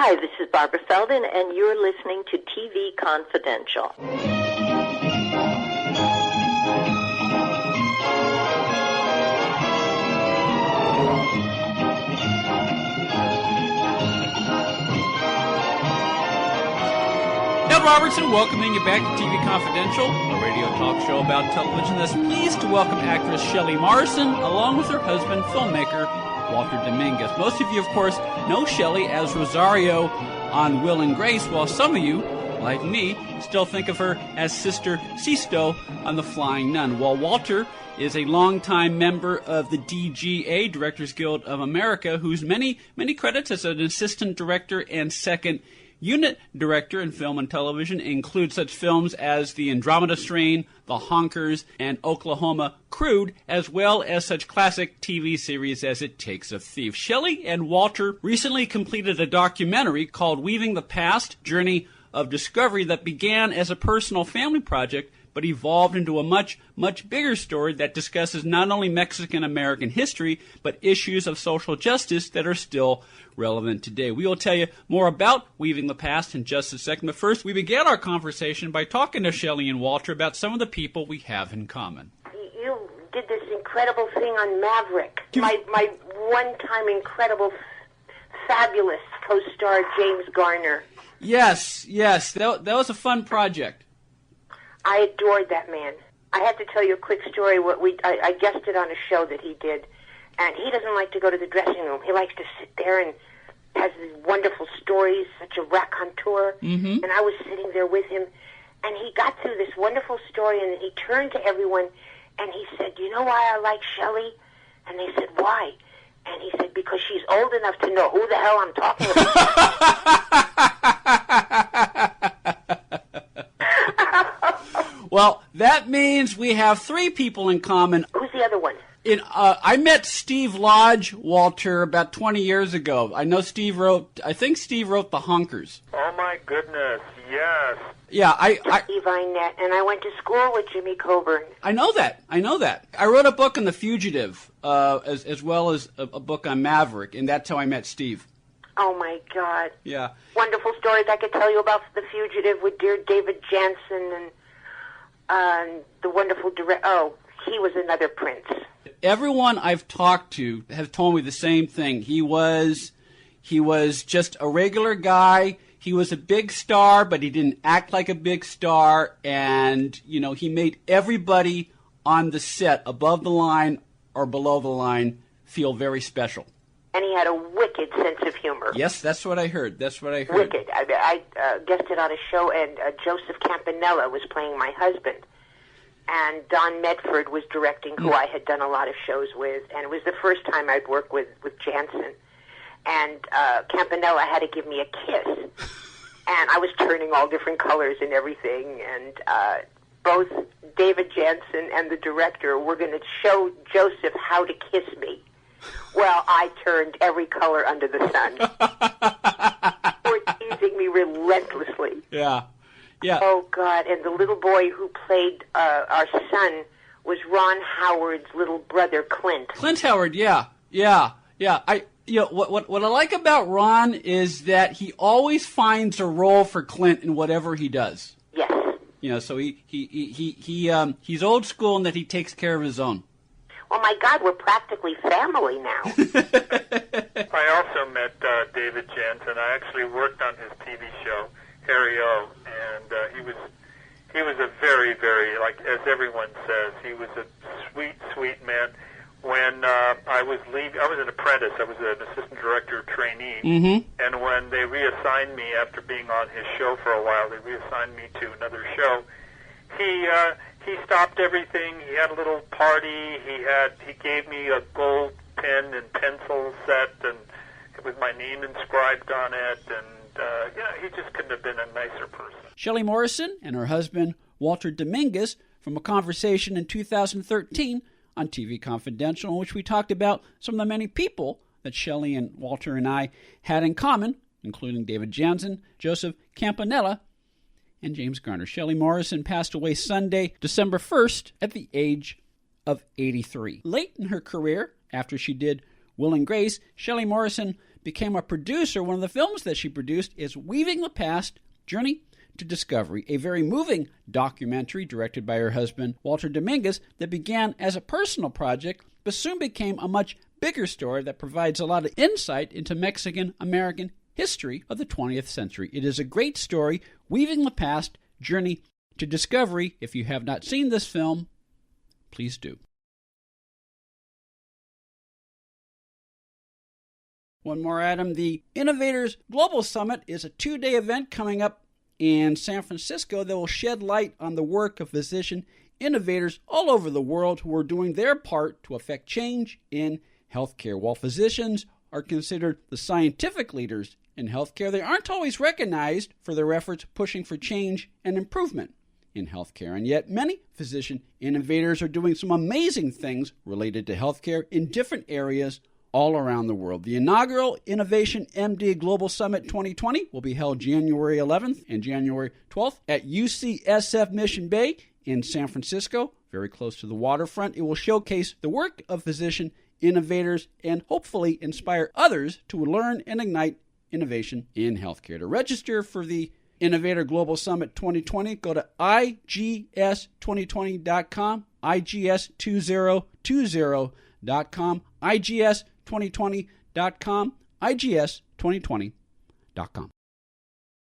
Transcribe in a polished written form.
Hi, this is Barbara Feldon, and you're listening to TV Confidential. Ed Robertson welcoming you back to TV Confidential, a radio talk show about television that's pleased to welcome actress Shelley Morrison, along with her husband, filmmaker Walter Dominguez. Most of you, of course, know Shelley as Rosario on Will and Grace, while some of you, like me, still think of her as Sister Sisto on The Flying Nun, while Walter is a longtime member of the DGA, Directors Guild of America, whose many credits as an assistant director and second unit director in film and television include such films as The Andromeda Strain, The Honkers, and Oklahoma Crude, as well as such classic TV series as It Takes a Thief. Shelley and Walter recently completed a documentary called Weaving the Past, Journey of Discovery, that began as a personal family project but evolved into a much bigger story that discusses not only Mexican-American history, but issues of social justice that are still relevant today. We will tell you more about Weaving the Past in just a second, but first we began our conversation by talking to Shelley and Walter about some of the people we have in common. You did this incredible thing on Maverick. My one-time incredible, fabulous co-star, James Garner. Yes, that was a fun project. I adored that man. I have to tell you a quick story. I guested on a show that he did, and he doesn't like to go to the dressing room. He likes to sit there and has these wonderful stories, such a raconteur. Mm-hmm. And I was sitting there with him, and he got through this wonderful story, and then he turned to everyone, and he said, "You know why I like Shelley?" And they said, "Why?" And he said, "Because she's old enough to know who the hell I'm talking about." Well, that means we have three people in common. Who's the other one? I met Steve Lodge, Walter, about 20 years ago. I think Steve wrote The Honkers. Oh, my goodness, yes. Yeah, Steve Inett, and I went to school with Jimmy Coburn. I know that. I wrote a book on The Fugitive, as well as a book on Maverick, and that's how I met Steve. Oh, my God. Yeah. Wonderful stories I could tell you about The Fugitive with dear David Janssen and the wonderful director. Oh, he was another prince. Everyone I've talked to has told me the same thing. He was just a regular guy. He was a big star, but he didn't act like a big star. And, he made everybody on the set, above the line or below the line, feel very special. And he had a wicked sense of humor. Yes, that's what I heard. Wicked. I guested on a show, and Joseph Campanella was playing my husband. And Don Medford was directing, who I had done a lot of shows with. And it was the first time I'd worked with Janssen. And Campanella had to give me a kiss. And I was turning all different colors and everything. And both David Janssen and the director were going to show Joseph how to kiss me. Well, I turned every color under the sun. They were teasing me relentlessly. Yeah. Oh, God. And the little boy who played our son was Ron Howard's little brother, Clint. Clint Howard, yeah. What I like about Ron is that he always finds a role for Clint in whatever he does. Yes. So he's old school in that he takes care of his own. Oh, my God, we're practically family now. I also met David Janssen. I actually worked on his TV show, Harry O, and he was a very, very, like as everyone says, he was a sweet man. When I was an apprentice. I was an assistant director trainee, and when they reassigned me after being on his show for a while, they reassigned me to another show. He stopped everything. He had a little party. He gave me a gold pen and pencil set, and with my name inscribed on it. And he just couldn't have been a nicer person. Shelley Morrison and her husband Walter Dominguez from a conversation in 2013 on TV Confidential, in which we talked about some of the many people that Shelley and Walter and I had in common, including David Janssen, Joseph Campanella, and James Garner. Shelley Morrison passed away Sunday, December 1st, at the age of 83. Late in her career, after she did Will and Grace, Shelley Morrison became a producer. One of the films that she produced is Weaving the Past, Journey to Discovery, a very moving documentary directed by her husband, Walter Dominguez, that began as a personal project, but soon became a much bigger story that provides a lot of insight into Mexican-American history of the 20th century. It is a great story, Weaving the Past, Journey to Discovery. If you have not seen this film, please do. One more item. The Innovators Global Summit is a 2-day event coming up in San Francisco that will shed light on the work of physician innovators all over the world who are doing their part to affect change in healthcare. While physicians are considered the scientific leaders in healthcare, they aren't always recognized for their efforts pushing for change and improvement in healthcare. And yet many physician innovators are doing some amazing things related to healthcare in different areas all around the world. The inaugural Innovation MD Global Summit 2020 will be held January 11th and January 12th at UCSF Mission Bay in San Francisco, very close to the waterfront. It will showcase the work of physician innovators and hopefully inspire others to learn and ignite innovation in healthcare. To register for the Innovator Global Summit 2020, go to igs2020.com, igs2020.com, igs2020.com, igs2020.com.